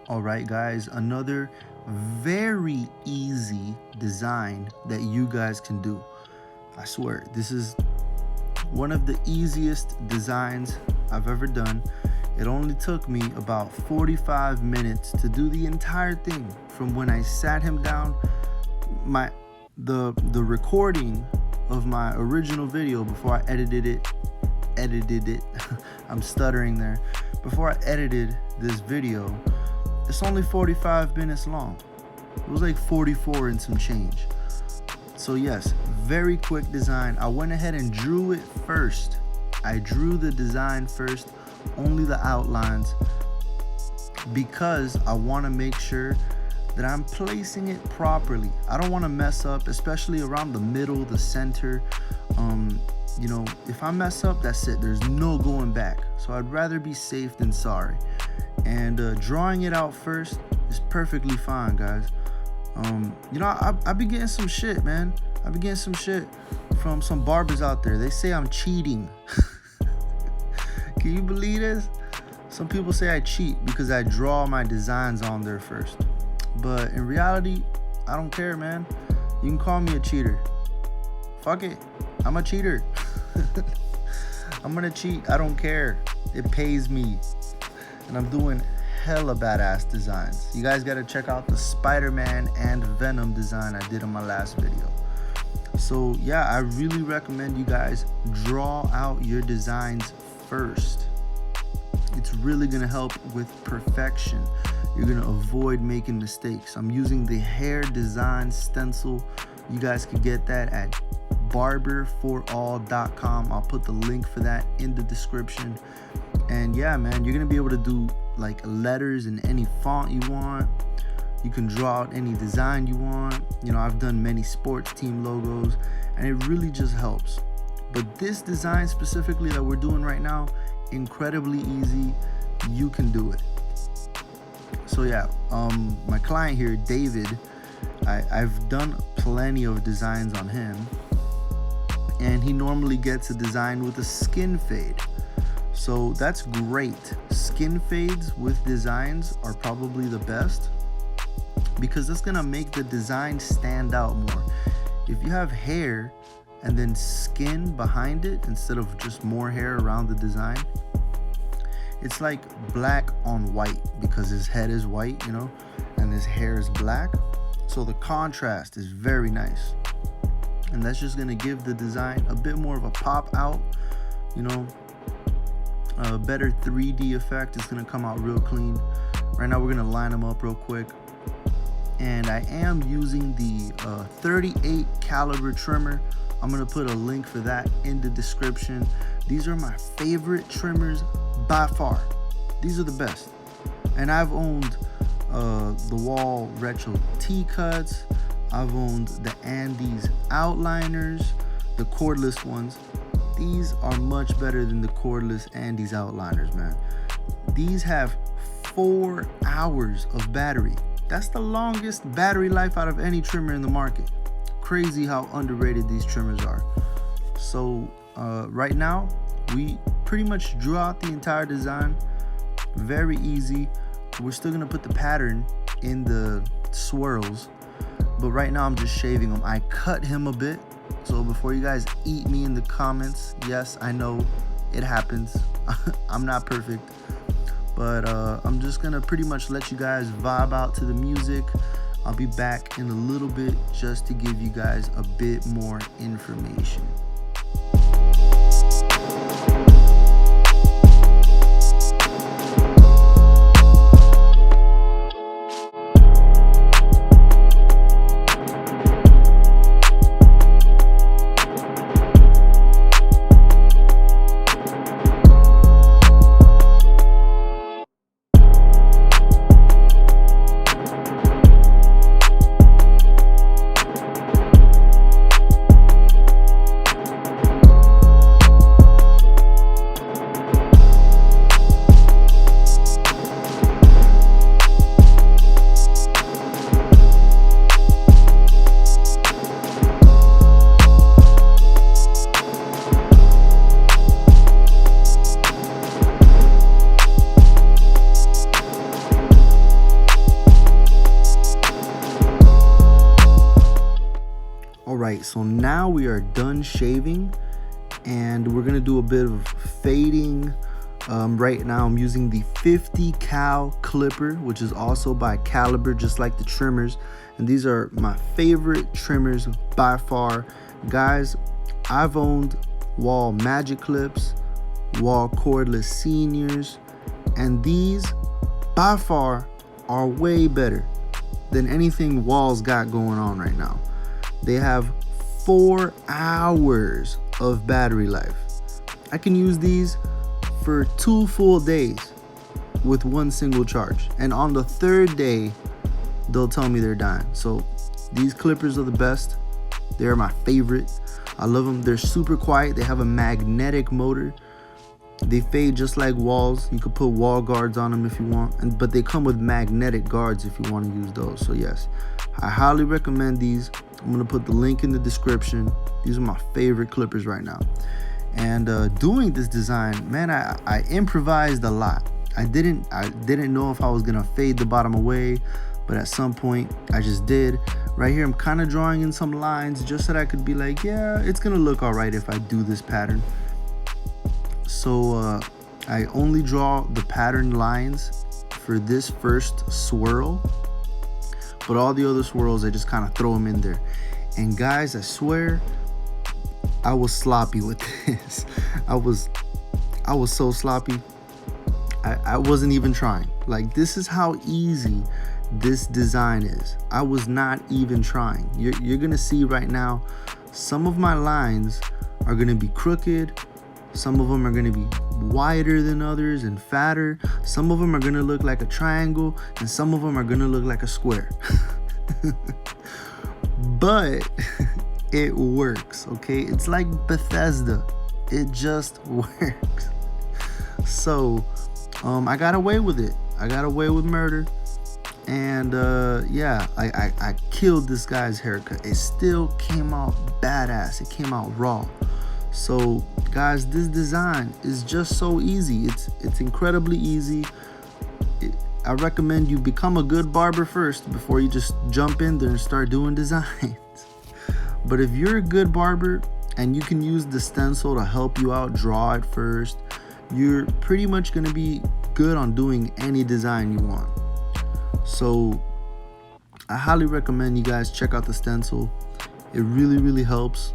All right, guys, another very easy design that you guys can do. I swear, this is one of the easiest designs I've ever done. It only took me about 45 minutes to do the entire thing, from when I sat him down. The recording of my original video before I edited it. I'm stuttering there. Before I edited this video, it's only 45 minutes long. It was like 44 and some change. So yes, very quick design. I went ahead and drew it first. I drew the design first, only the outlines, because I want to make sure that I'm placing it properly. I don't want to mess up, especially around the middle, the center. You know, if I mess up, that's it. There's no going back. So I'd rather be safe than sorry. And drawing it out first is perfectly fine, guys. You know, I be getting some shit, man. I be getting some shit from some barbers out there. They say I'm cheating. Can you believe this? Some people say I cheat because I draw my designs on there first. But in reality, I don't care, man. You can call me a cheater. Fuck it. I'm a cheater. I'm gonna cheat. I don't care. It pays me. And I'm doing hella badass designs. You guys gotta check out the Spider-Man and Venom design I did in my last video. So yeah, I really recommend you guys draw out your designs first. It's really gonna help with perfection. You're gonna avoid making mistakes. I'm using the hair design stencil. You guys can get that at barberforall.com. I'll put the link for that in the description. And yeah, man, you're gonna be able to do like letters in any font you want. You can draw out any design you want. You know, I've done many sports team logos, and it really just helps. But this design specifically that we're doing right now, incredibly easy. You can do it. So yeah, my client here, David, I've done plenty of designs on him, and he normally gets a design with a skin fade. So that's great. Skin fades with designs are probably the best, because that's gonna make the design stand out more. If you have hair and then skin behind it instead of just more hair around the design, it's like black on white, because his head is white, you know, and his hair is black. So the contrast is very nice, and that's just gonna give the design a bit more of a pop out, you know, a better 3D effect. It's gonna come out real clean. Right now we're gonna line them up real quick, and I am using the 38 caliber trimmer. I'm gonna put a link for that in the description. These are my favorite trimmers by far. These are the best. And I've owned the Wall Retro T-Cuts. I've owned the Andes Outliners, the cordless ones. These are much better than the cordless Andes Outliners, man. These have 4 hours of battery. That's the longest battery life out of any trimmer in the market. Crazy how underrated these trimmers are. So right now, we pretty much drew out the entire design. Very easy. We're still gonna put the pattern in the swirls, but right now I'm just shaving them. I cut him a bit. So before you guys eat me in the comments, yes, I know it happens. I'm not perfect, but I'm just gonna pretty much let you guys vibe out to the music. I'll be back in a little bit just to give you guys a bit more information. right, so now we are done shaving, and we're gonna do a bit of fading. Right now I'm using the 50 cal clipper, which is also by Caliber, just like the trimmers, and these are my favorite trimmers by far. Guys, I've owned Wahl Magic Clips, Wahl Cordless Seniors, and these by far are way better than anything Wahl's got going on right now. They have 4 hours of battery life. I can use these for 2 full days with 1 single charge, and on the 3rd day they'll tell me they're dying. So these clippers are the best. They're my favorite. I love them. They're super quiet. They have a magnetic motor. They fade just like Wahl's. You could put wall guards on them if you want, but they come with magnetic guards if you want to use those. So yes, I highly recommend these. I'm gonna put the link in the description. These are my favorite clippers right now. And doing this design, man, I improvised a lot. I didn't know if I was gonna fade the bottom away, but at some point I just did. Right here I'm kind of drawing in some lines just so that I could be like, yeah, it's gonna look all right if I do this pattern. So I only draw the pattern lines for this first swirl, but all the other swirls I just kind of throw them in there. And guys, I swear I was sloppy with this. I was so sloppy. I wasn't even trying. Like, this is how easy this design is. I was not even trying. You're gonna see right now, some of my lines are gonna be crooked. Some of them are gonna be wider than others and fatter. Some of them are gonna look like a triangle, and some of them are gonna look like a square. But it works, okay? It's like Bethesda. It just works. So I got away with it. I got away with murder. And yeah, I killed this guy's haircut. It still came out badass. It came out raw. So guys, this design is just so easy. It's incredibly easy. I recommend you become a good barber first before you just jump in there and start doing designs. But if you're a good barber and you can use the stencil to help you out, draw it first, you're pretty much gonna be good on doing any design you want. So I highly recommend you guys check out the stencil. It really helps,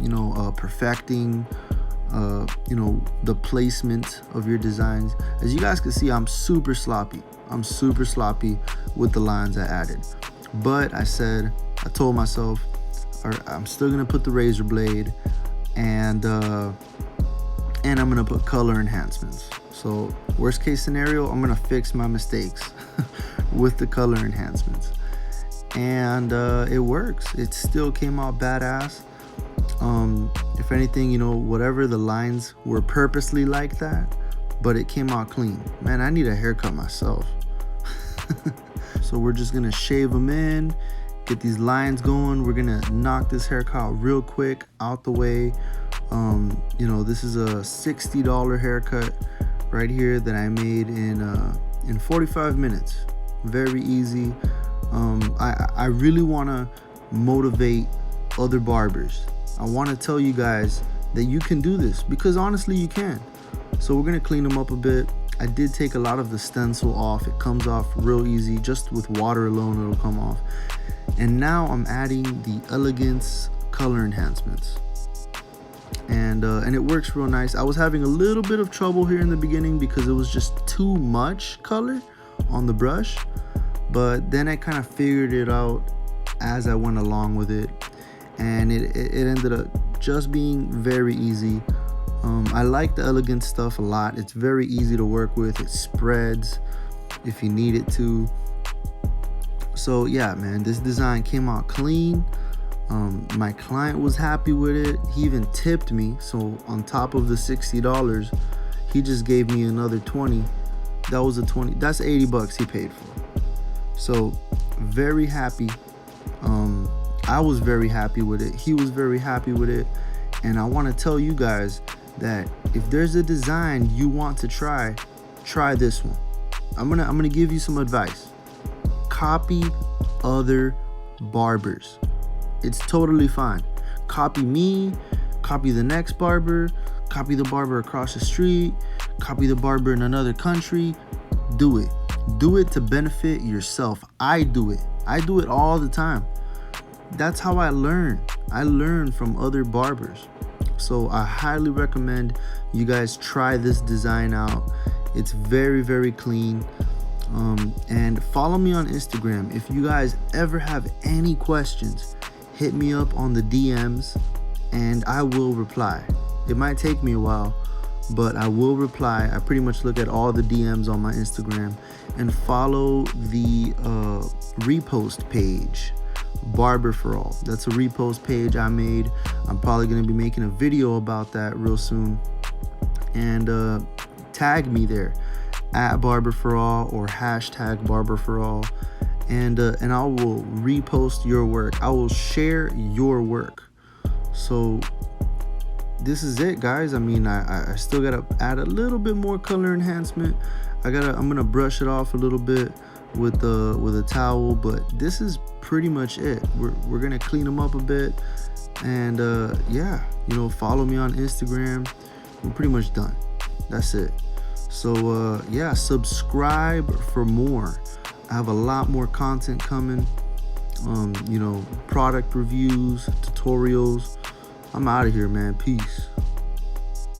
you know, perfecting you know, the placement of your designs. As you guys can see, I'm super sloppy. I'm super sloppy with the lines I added. But I told myself, I'm still gonna put the razor blade, and I'm gonna put color enhancements. So worst case scenario, I'm gonna fix my mistakes with the color enhancements. And it works. It still came out badass. If anything, you know, whatever, the lines were purposely like that, but it came out clean. Man, I need a haircut myself. So we're just gonna shave them in, get these lines going. We're gonna knock this haircut real quick out the way. You know, this is a $60 haircut right here that I made in 45 minutes. Very easy. I really want to motivate other barbers. I want to tell you guys that you can do this, because honestly you can. So we're gonna clean them up a bit. I did take a lot of the stencil off. It comes off real easy. Just with water alone it'll come off. And now I'm adding the Elegance color enhancements, and it works real nice. I was having a little bit of trouble here in the beginning because it was just too much color on the brush, but then I kind of figured it out as I went along with it, and it ended up just being very easy. I like the Elegance stuff a lot. It's very easy to work with. It spreads if you need it to. So yeah, man, this design came out clean. My client was happy with it. He even tipped me. So on top of the $60, he just gave me another 20. That was a 20. That's 80 bucks he paid for. So very happy. I was very happy with it. He was very happy with it. And I want to tell you guys that if there's a design you want to try this one. I'm gonna give you some advice. Copy other barbers. It's totally fine. Copy me, copy the next barber, copy the barber across the street, copy the barber in another country. Do it. Do it to benefit yourself. I do it. I do it all the time. That's how I learn. I learn from other barbers. So I highly recommend you guys try this design out. It's very, very clean. And follow me on Instagram. If you guys ever have any questions, hit me up on the DMs and I will reply. It might take me a while, but I will reply. I pretty much look at all the DMs on my Instagram. And follow the repost page, Barber for All. That's a repost page I made. I'm probably going to be making a video about that real soon. And tag me there at Barber for All or hashtag Barber for All. And I will repost your work. I will share your work. So this is it, guys. I mean, I still gotta add a little bit more color enhancement. I'm gonna brush it off a little bit with a towel, but this is pretty much it. We're gonna clean them up a bit, and yeah, you know, follow me on Instagram. We're pretty much done. That's it. So yeah, subscribe for more. I have a lot more content coming. You know, product reviews, tutorials. I'm out of here, man. Peace.